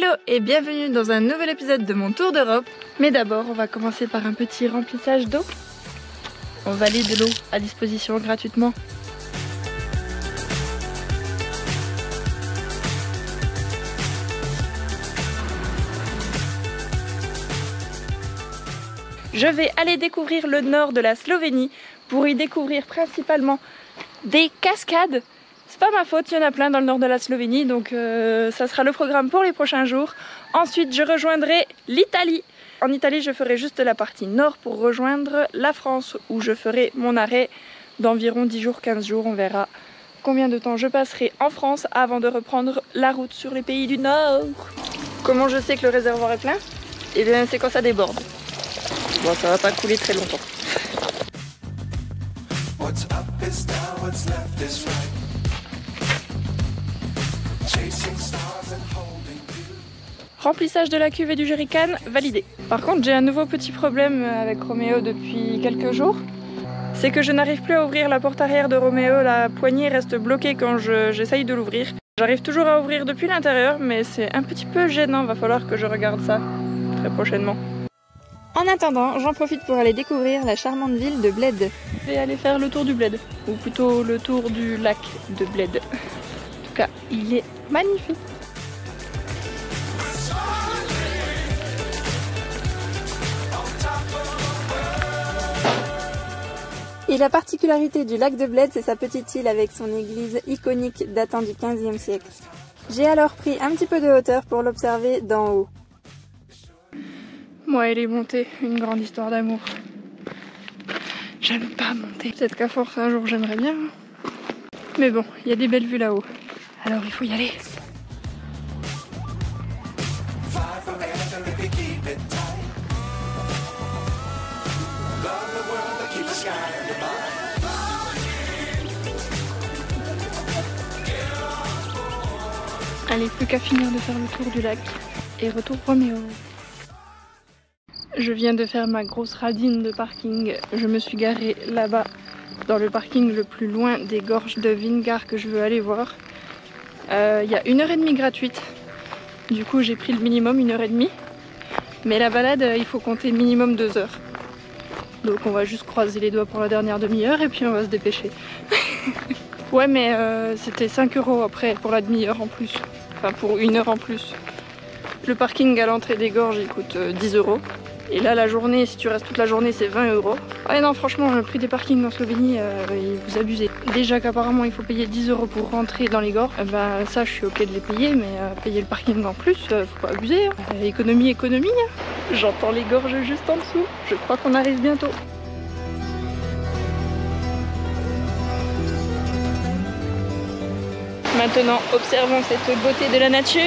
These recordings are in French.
Hello et bienvenue dans un nouvel épisode de mon tour d'Europe. Mais d'abord, on va commencer par un petit remplissage d'eau. On valide de l'eau à disposition gratuitement. Je vais aller découvrir le nord de la Slovénie pour y découvrir principalement des cascades. C'est pas ma faute, il y en a plein dans le nord de la Slovénie, donc ça sera le programme pour les prochains jours. Ensuite, je rejoindrai l'Italie. En Italie, je ferai juste la partie nord pour rejoindre la France, où je ferai mon arrêt d'environ 10 jours, 15 jours. On verra combien de temps je passerai en France avant de reprendre la route sur les pays du Nord. Comment je sais que le réservoir est plein? Eh bien, c'est quand ça déborde. Bon, ça va pas couler très longtemps. Remplissage de la cuve et du jerrycan, validé. Par contre, j'ai un nouveau petit problème avec Roméo depuis quelques jours. C'est que je n'arrive plus à ouvrir la porte arrière de Roméo, la poignée reste bloquée quand j'essaye de l'ouvrir. J'arrive toujours à ouvrir depuis l'intérieur, mais c'est un petit peu gênant, va falloir que je regarde ça très prochainement. En attendant, j'en profite pour aller découvrir la charmante ville de Bled. Je vais aller faire le tour du Bled, ou plutôt le tour du lac de Bled. En tout cas, il est magnifique. Et la particularité du lac de Bled, c'est sa petite île avec son église iconique datant du XVe siècle. J'ai alors pris un petit peu de hauteur pour l'observer d'en haut. Moi et les montées, une grande histoire d'amour. J'aime pas monter. Peut-être qu'à force un jour j'aimerais bien. Mais bon, il y a des belles vues là-haut. Alors il faut y aller. Allez, plus qu'à finir de faire le tour du lac. Et retour Roméo. Je viens de faire ma grosse radine de parking. Je me suis garée là-bas, dans le parking le plus loin des gorges de Vingar que je veux aller voir. Il y a 1h30 gratuite. Du coup, j'ai pris le minimum, 1h30. Mais la balade, il faut compter minimum 2 heures. Donc on va juste croiser les doigts pour la dernière demi-heure et puis on va se dépêcher. Ouais, mais c'était 5 € après pour la demi-heure en plus. Enfin, pour 1 heure en plus. Le parking à l'entrée des gorges, il coûte 10 €. Et là, la journée, si tu restes toute la journée, c'est 20 €. Ouais, non, franchement, le prix des parkings en Slovénie, vous abusez. Déjà qu'apparemment, il faut payer 10 € pour rentrer dans les gorges. Bah, ça, je suis ok de les payer, mais payer le parking en plus, faut pas abuser. Hein. Économie, économie. Hein. J'entends les gorges juste en dessous. Je crois qu'on arrive bientôt. Maintenant, observons cette beauté de la nature.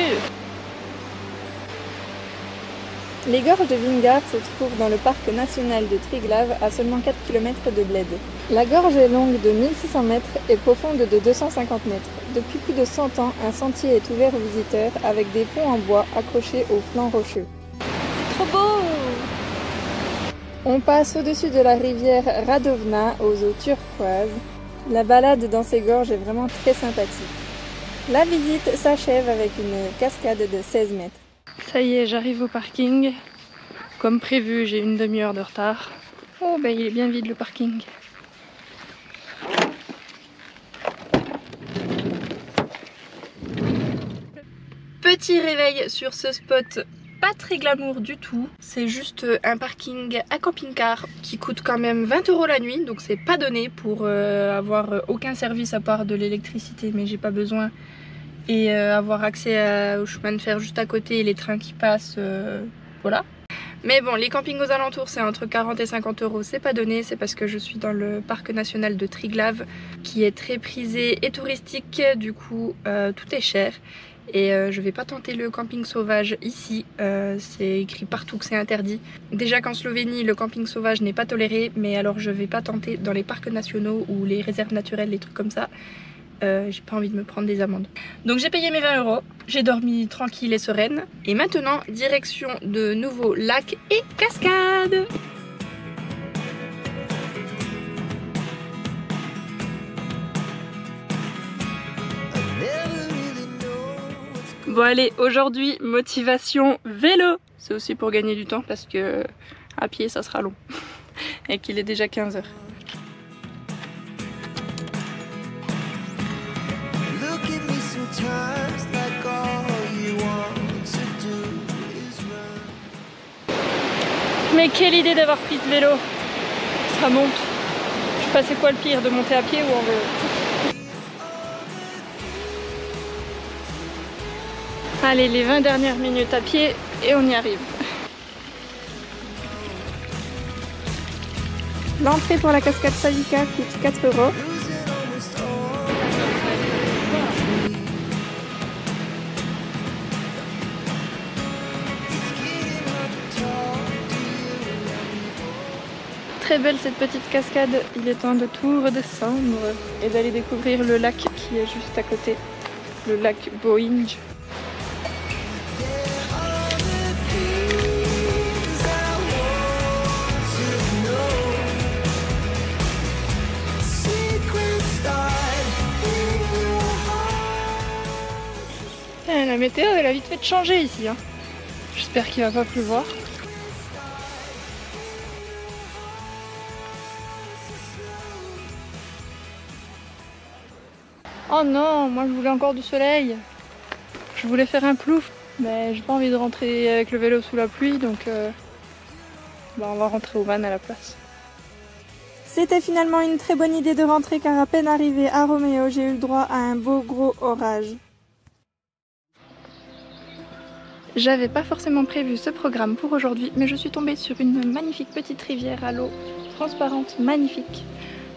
Les gorges de Vingar se trouvent dans le parc national de Triglav à seulement 4 km de Bled. La gorge est longue de 1600 mètres et profonde de 250 mètres. Depuis plus de 100 ans, un sentier est ouvert aux visiteurs avec des ponts en bois accrochés aux flancs rocheux. C'est trop beau! On passe au-dessus de la rivière Radovna aux eaux turquoises. La balade dans ces gorges est vraiment très sympathique. La visite s'achève avec une cascade de 16 mètres. Ça y est, j'arrive au parking. Comme prévu, j'ai une demi-heure de retard. Oh, ben il est bien vide le parking. Petit réveil sur ce spot, pas très glamour du tout. C'est juste un parking à camping-car qui coûte quand même 20 € la nuit. Donc c'est pas donné pour avoir aucun service à part de l'électricité, mais j'ai pas besoin. Et avoir accès au chemin de fer juste à côté et les trains qui passent, voilà. Mais bon, les campings aux alentours, c'est entre 40 et 50 €, c'est pas donné, c'est parce que je suis dans le parc national de Triglav, qui est très prisé et touristique, du coup tout est cher. Et je vais pas tenter le camping sauvage ici, c'est écrit partout que c'est interdit. Déjà qu'en Slovénie, le camping sauvage n'est pas toléré, mais alors je vais pas tenter dans les parcs nationaux ou les réserves naturelles, les trucs comme ça. J'ai pas envie de me prendre des amendes. Donc j'ai payé mes 20 €, j'ai dormi tranquille et sereine. Et maintenant, direction de nouveaux lacs et cascades. Bon allez, aujourd'hui, motivation vélo. C'est aussi pour gagner du temps parce que à pied ça sera long et qu'il est déjà 15 h. Mais quelle idée d'avoir pris ce vélo. Ça monte. Je sais pas c'est quoi le pire, de monter à pied ou en vélo. Allez, les 20 dernières minutes à pied et on y arrive. L'entrée pour la cascade Savika coûte 4 €. Très belle cette petite cascade, il est temps de tout redescendre et d'aller découvrir le lac qui est juste à côté, le lac Bohinj. La météo elle a vite fait de changer ici, hein. J'espère qu'il va pas pleuvoir. Oh non, moi je voulais encore du soleil. Je voulais faire un plouf, mais j'ai pas envie de rentrer avec le vélo sous la pluie, donc on va rentrer au van à la place. C'était finalement une très bonne idée de rentrer car à peine arrivée à Romeo, j'ai eu le droit à un beau gros orage. J'avais pas forcément prévu ce programme pour aujourd'hui, mais je suis tombée sur une magnifique petite rivière à l'eau transparente, magnifique.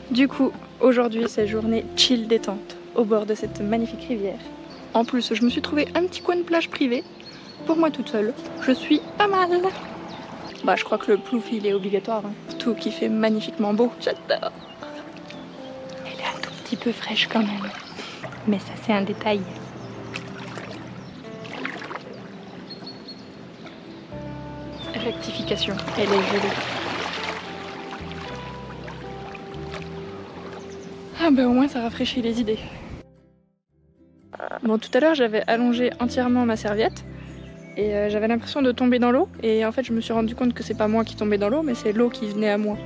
Du coup, aujourd'hui c'est journée chill détente au bord de cette magnifique rivière. En plus, je me suis trouvé un petit coin de plage privé pour moi toute seule. Je suis pas mal. Bah, je crois que le plouf il est obligatoire, hein. Tout qui fait magnifiquement beau, j'adore. Elle est un tout petit peu fraîche quand même, mais ça c'est un détail. Rectification, elle est jolie. Ah ben au moins ça rafraîchit les idées. Bon, tout à l'heure j'avais allongé entièrement ma serviette et j'avais l'impression de tomber dans l'eau, et en fait je me suis rendu compte que c'est pas moi qui tombais dans l'eau mais c'est l'eau qui venait à moi.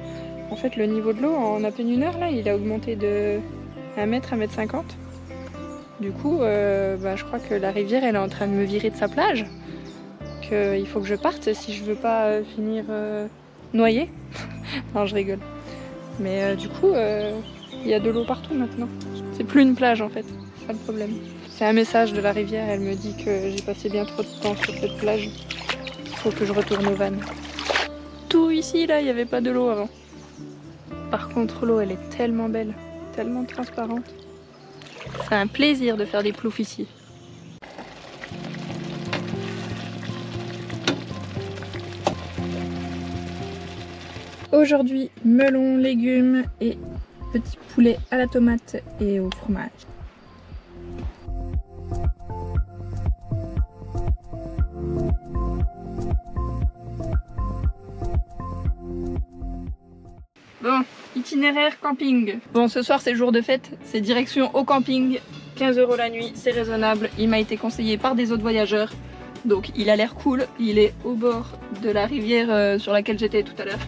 En fait le niveau de l'eau en à peine une heure là il a augmenté de 1 mètre, 1 mètre 50. Du coup je crois que la rivière elle est en train de me virer de sa plage. Il faut que je parte si je veux pas finir noyée. Non, je rigole. Mais du coup, il y a de l'eau partout maintenant. C'est plus une plage en fait, c'est ça le problème. C'est un message de la rivière, elle me dit que j'ai passé bien trop de temps sur cette plage. Il faut que je retourne au van. Tout ici, là, il n'y avait pas de l'eau avant. Par contre, l'eau, elle est tellement belle, tellement transparente. C'est un plaisir de faire des ploufs ici. Aujourd'hui, melon, légumes et petit poulet à la tomate et au fromage. Bon, itinéraire camping. Bon, ce soir c'est jour de fête, c'est direction au camping. 15 € la nuit, c'est raisonnable. Il m'a été conseillé par des autres voyageurs. Donc il a l'air cool, il est au bord de la rivière sur laquelle j'étais tout à l'heure.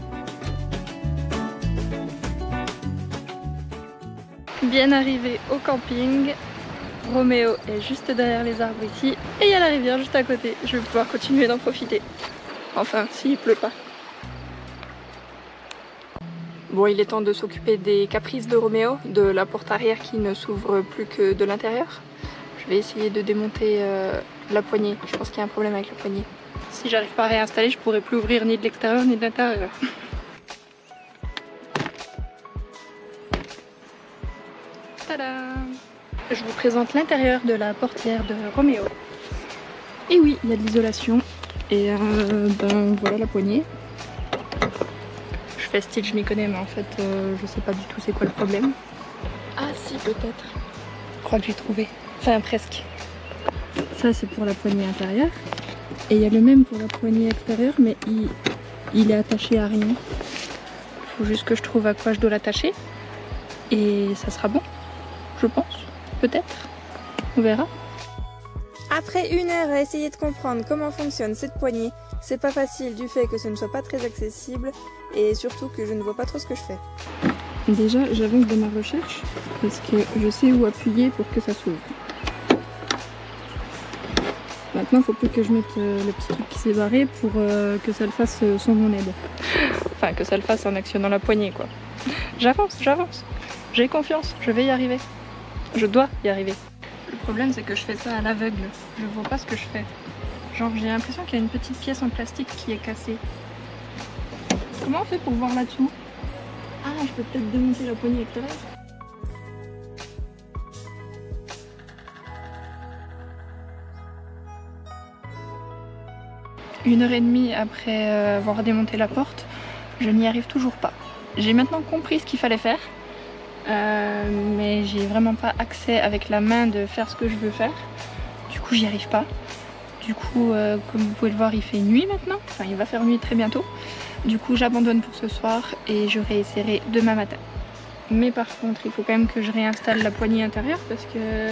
Bien arrivé au camping, Roméo est juste derrière les arbres ici et il y a la rivière juste à côté. Je vais pouvoir continuer d'en profiter. Enfin, s'il pleut pas. Bon, il est temps de s'occuper des caprices de Roméo, de la porte arrière qui ne s'ouvre plus que de l'intérieur. Je vais essayer de démonter la poignée. Je pense qu'il y a un problème avec la poignée. Si j'arrive pas à réinstaller, je pourrai plus ouvrir ni de l'extérieur ni de l'intérieur. Je vous présente l'intérieur de la portière de Roméo. Et oui, il y a de l'isolation. Et voilà la poignée. Je fais style, je m'y connais, mais en fait, je sais pas du tout c'est quoi le problème. Ah si, peut-être. Je crois que j'ai trouvé. Enfin, presque. Ça, c'est pour la poignée intérieure. Et il y a le même pour la poignée extérieure, mais il est attaché à rien. Il faut juste que je trouve à quoi je dois l'attacher. Et ça sera bon. Je pense, peut-être, on verra. Après 1 heure à essayer de comprendre comment fonctionne cette poignée, c'est pas facile du fait que ce ne soit pas très accessible et surtout que je ne vois pas trop ce que je fais. Déjà, j'avance de ma recherche parce que je sais où appuyer pour que ça s'ouvre. Maintenant, il faut plus que je mette le petit truc qui s'est barré pour que ça le fasse sans mon aide. Enfin, que ça le fasse en actionnant la poignée, quoi. J'avance, j'avance. J'ai confiance, je vais y arriver. Je dois y arriver. Le problème, c'est que je fais ça à l'aveugle. Je vois pas ce que je fais. Genre, j'ai l'impression qu'il y a une petite pièce en plastique qui est cassée. Comment on fait pour voir là-dessous? Ah, je peux peut-être démonter la poignée avec l'œil. 1h30 après avoir démonté la porte, je n'y arrive toujours pas. J'ai maintenant compris ce qu'il fallait faire, mais j'ai vraiment pas accès avec la main de faire ce que je veux faire. Du coup, j'y arrive pas. Du coup, comme vous pouvez le voir, il fait nuit maintenant. Enfin, il va faire nuit très bientôt. Du coup, j'abandonne pour ce soir et je réessayerai demain matin. Mais par contre, il faut quand même que je réinstalle la poignée intérieure parce que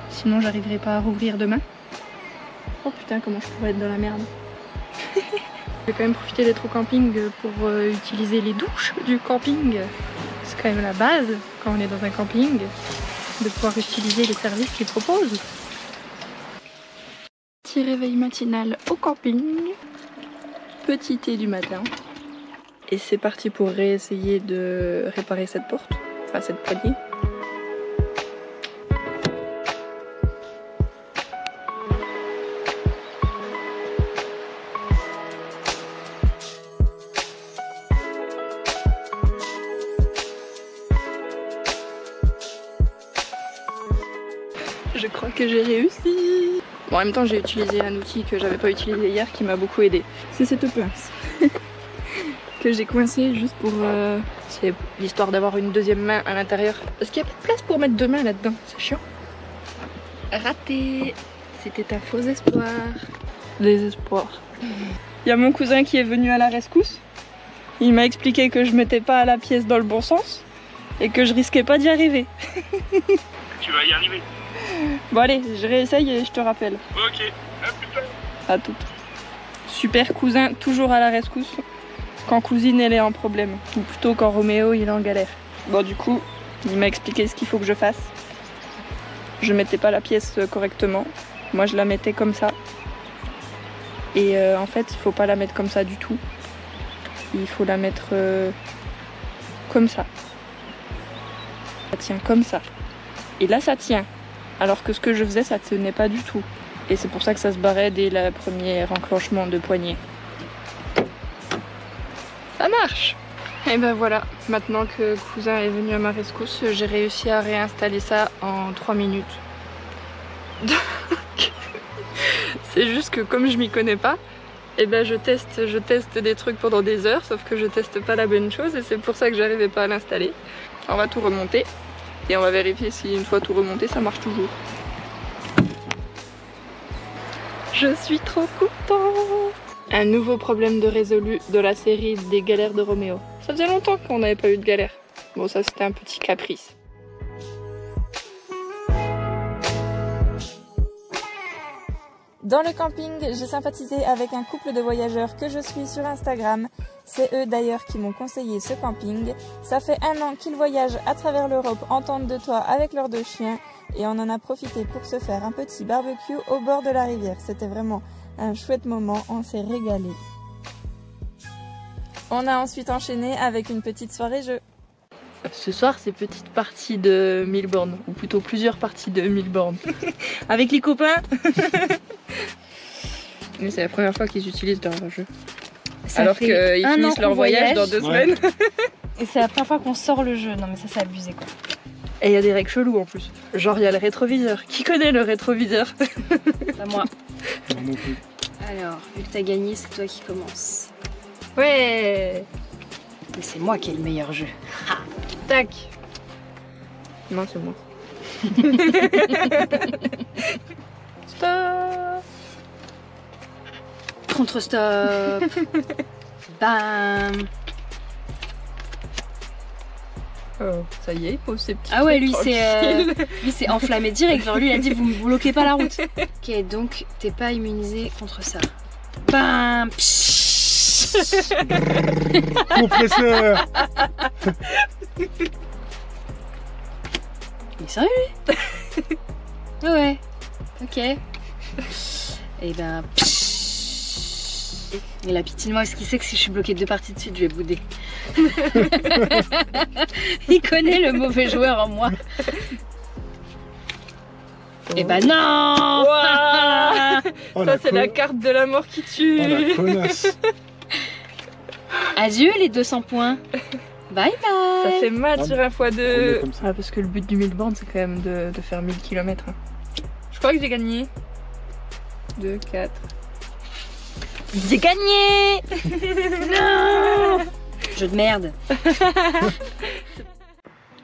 sinon, j'arriverai pas à rouvrir demain. Oh putain, comment je pourrais être dans la merde. Je vais quand même profiter d'être au camping pour utiliser les douches du camping. C'est quand même la base quand on est dans un camping, de pouvoir utiliser les services qu'ils proposent. Petit réveil matinal au camping. Petit thé du matin. Et c'est parti pour réessayer de réparer cette porte, enfin cette poignée. Je crois que j'ai réussi. Bon, en même temps, j'ai utilisé un outil que j'avais pas utilisé hier qui m'a beaucoup aidé. C'est cette pince que j'ai coincée juste pour... c'est l'histoire d'avoir une deuxième main à l'intérieur. Parce qu'il n'y a pas de place pour mettre deux mains là-dedans. C'est chiant. Raté. C'était un faux espoir. Désespoir. Il y a mon cousin qui est venu à la rescousse. Il m'a expliqué que je mettais pas la pièce dans le bon sens et que je risquais pas d'y arriver. Tu vas y arriver. Bon allez, je réessaye et je te rappelle. Ok, à plus tard. À tout. Super cousin, toujours à la rescousse quand cousine elle est en problème. Ou plutôt quand Roméo il est en galère. Bon du coup, il m'a expliqué ce qu'il faut que je fasse. Je mettais pas la pièce correctement. Moi je la mettais comme ça. Et en fait il faut pas la mettre comme ça du tout. Il faut la mettre comme ça. Ça tient comme ça. Et là ça tient. Alors que ce que je faisais, ça tenait pas du tout. Et c'est pour ça que ça se barrait dès le premier enclenchement de poignée. Ça marche! Et ben voilà, maintenant que cousin est venu à ma rescousse, j'ai réussi à réinstaller ça en 3 minutes. C'est juste que comme je m'y connais pas, et ben je teste des trucs pendant des heures, sauf que je teste pas la bonne chose et c'est pour ça que j'arrivais pas à l'installer. On va tout remonter. Et on va vérifier si une fois tout remonté, ça marche toujours. Je suis trop contente! Un nouveau problème de résolu de la série des galères de Roméo. Ça faisait longtemps qu'on n'avait pas eu de galère. Bon, ça c'était un petit caprice. Dans le camping, j'ai sympathisé avec un couple de voyageurs que je suis sur Instagram. C'est eux d'ailleurs qui m'ont conseillé ce camping. Ça fait 1 an qu'ils voyagent à travers l'Europe en tente de toit avec leurs 2 chiens et on en a profité pour se faire un petit barbecue au bord de la rivière. C'était vraiment un chouette moment, on s'est régalé. On a ensuite enchaîné avec une petite soirée jeu. Ce soir, c'est petite partie de 1000 bornes, ou plutôt plusieurs parties de 1000 bornes. Avec les copains. Mais c'est la première fois qu'ils utilisent leur jeu. Alors qu'ils finissent leur voyage dans 2 semaines. Et c'est la première fois qu'on sort le jeu. Non mais ça c'est abusé quoi. Et il y a des règles cheloues en plus. Genre il y a le rétroviseur. Qui connaît le rétroviseur? Pas moi. Non plus. Alors, vu que t'as gagné, c'est toi qui commence. Ouais. Mais c'est moi qui ai le meilleur jeu. Tac. Non, c'est moi. Stop. Contre-stop. Bam. Oh, ça y est, il pose ses petits Ah ouais, trucs lui c'est enflammé direct. Genre lui il a dit vous ne bloquez pas la route. Ok, donc t'es pas immunisé contre ça. Bam. Compresseur. Il est sérieux lui? Ah ouais. Ok. Et ben. Et la pitié de moi, parce qu'il sait que si je suis bloquée de deux parties de suite, je vais bouder. Il connaît le mauvais joueur en moi. Et bah non. Oh, Ça c'est la carte de la mort qui tue. Oh la connasse. Adieu les 200 points. Bye Ça bye. fait mal sur un fois On est deux. comme ça. Ah, parce que le but du 1000 bornes c'est quand même de faire 1000 km. Je crois que j'ai gagné. 2, 4. J'ai gagné. Non. Jeu de merde.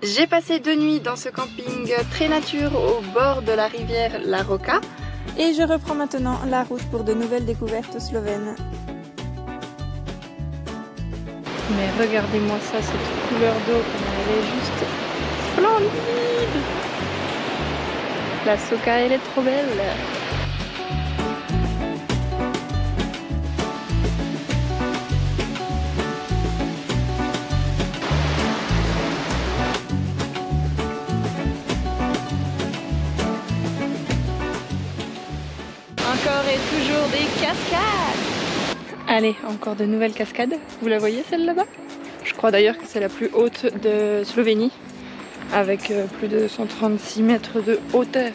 J'ai passé 2 nuits dans ce camping très nature au bord de la rivière La Roca. Et je reprends maintenant la route pour de nouvelles découvertes slovènes. Mais regardez-moi ça, cette couleur d'eau, elle est juste splendide. La Soca, elle est trop belle. Encore et toujours des cascades. Allez, encore de nouvelles cascades. Vous la voyez celle là-bas? Je crois d'ailleurs que c'est la plus haute de Slovénie, avec plus de 136 mètres de hauteur.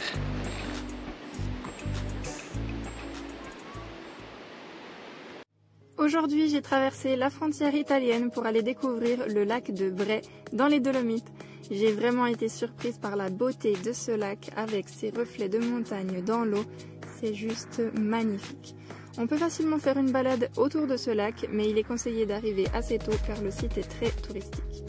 Aujourd'hui, j'ai traversé la frontière italienne pour aller découvrir le lac de Bray dans les Dolomites. J'ai vraiment été surprise par la beauté de ce lac avec ses reflets de montagne dans l'eau. C'est juste magnifique. On peut facilement faire une balade autour de ce lac, mais il est conseillé d'arriver assez tôt car le site est très touristique.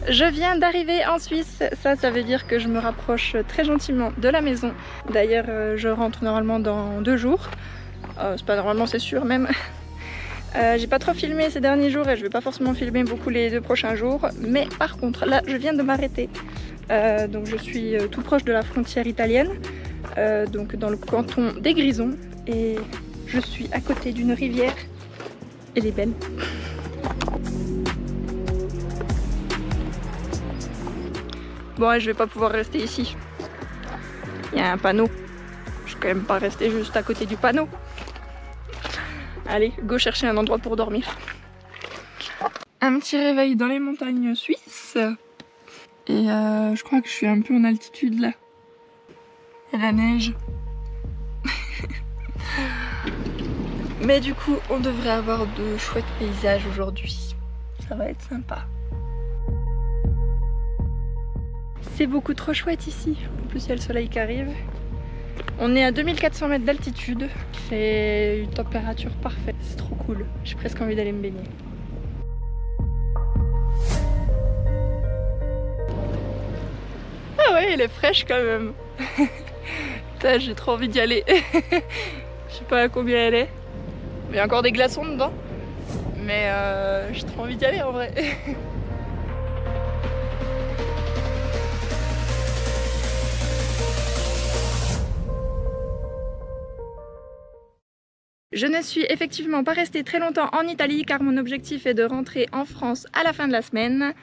Je viens d'arriver en Suisse, ça veut dire que je me rapproche très gentiment de la maison. D'ailleurs, je rentre normalement dans 2 jours. C'est pas normalement, c'est sûr même. J'ai pas trop filmé ces derniers jours et je vais pas forcément filmer beaucoup les 2 prochains jours. Mais par contre, là, je viens de m'arrêter. Donc je suis tout proche de la frontière italienne, donc dans le canton des Grisons. Et je suis à côté d'une rivière. Elle est belle. Bon, ouais, je vais pas pouvoir rester ici. Il y a un panneau. Je vais quand même pas rester juste à côté du panneau. Allez, go chercher un endroit pour dormir. Un petit réveil dans les montagnes suisses. Et je crois que je suis un peu en altitude là. Et la neige. Mais du coup, on devrait avoir de chouettes paysages aujourd'hui. Ça va être sympa. C'est beaucoup trop chouette ici. En plus, il y a le soleil qui arrive. On est à 2400 mètres d'altitude. C'est une température parfaite. C'est trop cool. J'ai presque envie d'aller me baigner. Ah ouais, elle est fraîche quand même. Putain, j'ai trop envie d'y aller. Je sais pas à combien elle est. Il y a encore des glaçons dedans. Mais j'ai trop envie d'y aller en vrai. Je ne suis effectivement pas restée très longtemps en Italie car mon objectif est de rentrer en France à la fin de la semaine.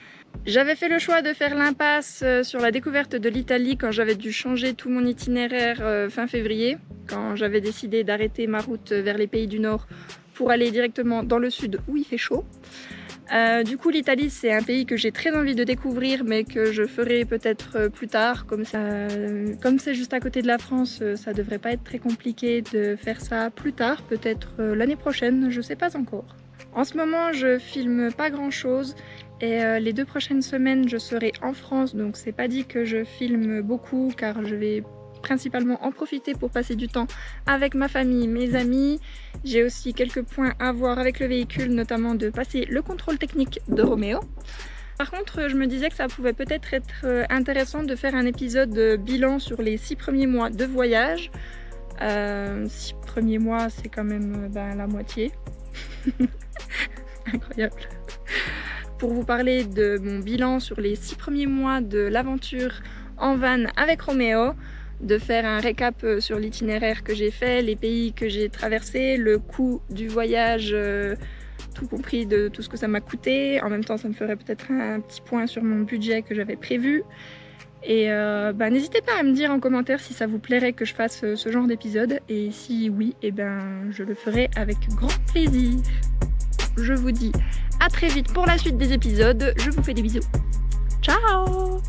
J'avais fait le choix de faire l'impasse sur la découverte de l'Italie quand j'avais dû changer tout mon itinéraire fin février, quand j'avais décidé d'arrêter ma route vers les pays du Nord pour aller directement dans le sud où il fait chaud. Du coup, l'Italie, c'est un pays que j'ai très envie de découvrir, mais que je ferai peut-être plus tard. Comme c'est juste à côté de la France, ça devrait pas être très compliqué de faire ça plus tard, peut-être l'année prochaine, je sais pas encore. En ce moment, je filme pas grand-chose et les 2 prochaines semaines, je serai en France, donc c'est pas dit que je filme beaucoup, car je vais principalement en profiter pour passer du temps avec ma famille, mes amis. J'ai aussi quelques points à voir avec le véhicule, notamment de passer le contrôle technique de Roméo. Par contre, je me disais que ça pouvait peut-être être intéressant de faire un épisode bilan sur les 6 premiers mois de voyage. 6 premiers mois, c'est quand même la moitié. Incroyable. Pour vous parler de mon bilan sur les 6 premiers mois de l'aventure en van avec Roméo, de faire un récap sur l'itinéraire que j'ai fait, les pays que j'ai traversés, le coût du voyage, tout compris de tout ce que ça m'a coûté. En même temps, ça me ferait peut-être un petit point sur mon budget que j'avais prévu. Et n'hésitez pas à me dire en commentaire si ça vous plairait que je fasse ce genre d'épisode. Et si oui, je le ferai avec grand plaisir. Je vous dis à très vite pour la suite des épisodes. Je vous fais des bisous. Ciao!